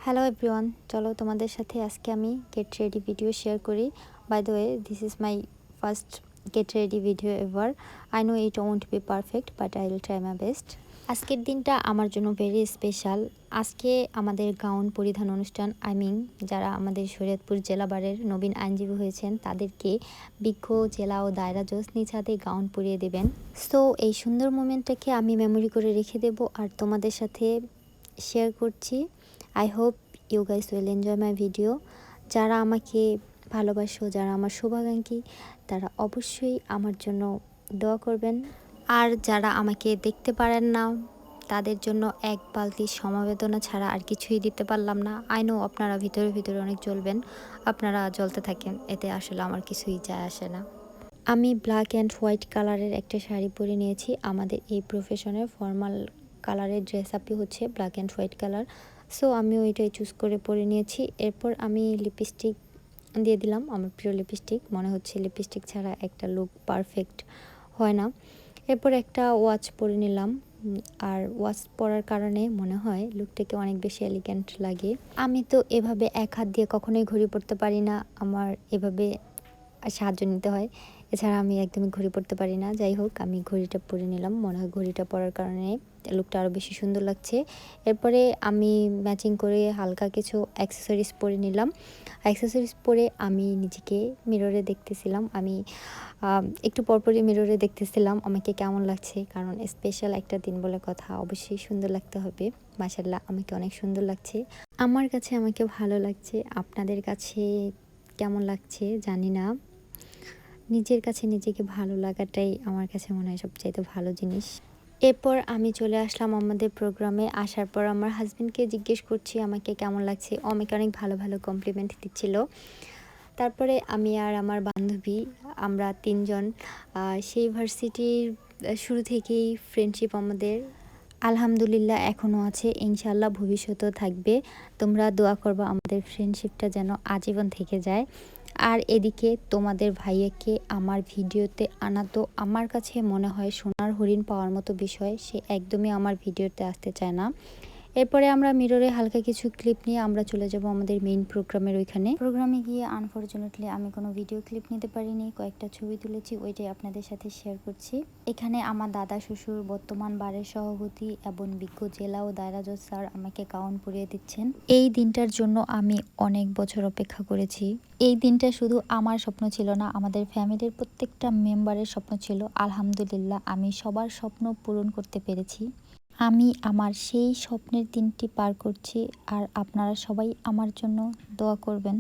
Hello everyone, চলো তোমাদের সাথে আজকে আমি গেট রেডি ভিডিও শেয়ার করি। By the way, this is my first get ready video ever. I know it won't be perfect, but I will try my best. আজকের দিনটা আমার জন্য ভেরি স্পেশাল। আজকে আমাদের গাউন পরিধান অনুষ্ঠান। যারা আমাদের শরীয়তপুর জেলা বারের নবীন আইনজীবী হয়েছেন তাদেরকে বিজ্ঞ জেলা ও দায়রা জজ নিজ হাতে গাউন পরিয়ে দেবেন। সো এই সুন্দর মোমেন্টটাকে আমি মেমোরি করে রেখে দেব আর তোমাদের সাথে শেয়ার করছি। I hope you guys will enjoy my video. যারা আমাকে ভালোবাসো, যারা আমার শুভাকাঙ্ক্ষী, তারা অবশ্যই আমার জন্য দোয়া করবেন। আর যারা আমাকে দেখতে পারেন না, তাদের জন্য এক বালতি সমবেদনা ছাড়া আর কিছুই দিতে পারলাম না। আই নো আপনারা ভিতরে ভিতরে অনেক জ্বলবেন, আপনারা জ্বলতে থাকেন, এতে আসলে আমার কিছুই যায় আসে না। আমি ব্ল্যাক অ্যান্ড হোয়াইট কালারের একটা শাড়ি পরে নিয়েছি। আমাদের এই প্রফেশনের ফর্মাল কালারের ড্রেস আপই হচ্ছে black and white colour. So আমিও এটাই চুজ করে পরে নিয়েছি। এরপর আমি লিপস্টিক দিয়ে দিলাম, আমার প্রিয় লিপস্টিক। মনে হচ্ছে লিপস্টিক ছাড়া একটা লুক পারফেক্ট হয় না। এরপর একটা ওয়াচ পরে নিলাম, আর ওয়াচ পরার কারণে মনে হয় লুকটাকে অনেক বেশি এলিগেন্ট লাগে। আমি তো এভাবে এক হাত দিয়ে কখনোই ঘড়ি পরতে পারি না, আমার এভাবে সাহায্য নিতে হয়। এছাড়া আমি একদমই ঘড়ি পরতে পারি না। যাই হোক, আমি ঘড়িটা পরে নিলাম, মনে হয় ঘড়িটা পরার কারণে লুকটা আরও বেশি সুন্দর লাগছে। এরপরে আমি ম্যাচিং করে হালকা কিছু অ্যাক্সেসরিজ পরে নিলাম। অ্যাক্সেসরিজ পরে আমি নিজেকে মিররে দেখতেছিলাম। আমি একটু পরপরই মিররে দেখতেছিলাম আমাকে কেমন লাগছে, কারণ স্পেশাল একটা দিন বলে কথা, অবশ্যই সুন্দর লাগতে হবে। মাশাআল্লাহ, আমাকে অনেক সুন্দর লাগছে। আমার কাছে আমাকে ভালো লাগছে, আপনাদের কাছে কেমন লাগছে জানি না। নিজের কাছে নিজেকে ভালো লাগাটাই আমার কাছে মনে হয় সবচাইতে ভালো জিনিস। এরপর আমি চলে আসলাম আমাদের প্রোগ্রামে। আসার পর আমার হাজব্যান্ডকে জিজ্ঞেস করছি আমাকে কেমন লাগছে। আমাকে অনেক ভালো ভালো কমপ্লিমেন্ট দিচ্ছিল। তারপরে আমি আর আমার বান্ধবী, আমরা তিনজন সেই ভার্সিটির শুরু থেকেই ফ্রেন্ডশিপ আমাদের, আলহামদুলিল্লাহ এখনও আছে, ইনশাল্লাহ ভবিষ্যতেও থাকবে। তোমরা দোয়া করবা আমাদের ফ্রেন্ডশিপটা যেন আজীবন থেকে যায়। আর এদিকে তোমাদের ভাইয়াকে আমার ভিডিওতে আনা তো আমার কাছে মনে হয় সোনার হরিণ পাওয়ার মতো বিষয়। সে একদমই আমার ভিডিওতে আসতে চায় না। এরপরে আমরা মিররে হালকা কিছু ক্লিপ নিয়ে আমরা চলে যাব আমাদের মেইন প্রোগ্রামের ওইখানে। প্রোগ্রামে গিয়ে আনফরচুনেটলি আমি কোনো ভিডিও ক্লিপ নিতে পারিনি, কয়েকটা ছবি তুলেছি, ওইটাই আপনাদের সাথে শেয়ার করছি। এখানে আমার দাদা শ্বশুর, বর্তমান বারের সভাপতি এবং বিজ্ঞ জেলা ও দায়রা জজ স্যার আমাকে গাউন পরিয়ে দিচ্ছেন। এই দিনটার জন্য আমি অনেক বছর অপেক্ষা করেছি। এই দিনটা শুধু আমার স্বপ্ন ছিল না, আমাদের ফ্যামিলির প্রত্যেকটা মেম্বারের স্বপ্ন ছিল। আলহামদুলিল্লাহ, আমি সবার স্বপ্ন পূরণ করতে পেরেছি। আমি আমার সেই স্বপ্নের দিনটি পার করছি, আর আপনারা সবাই আমার জন্য দোয়া করবেন।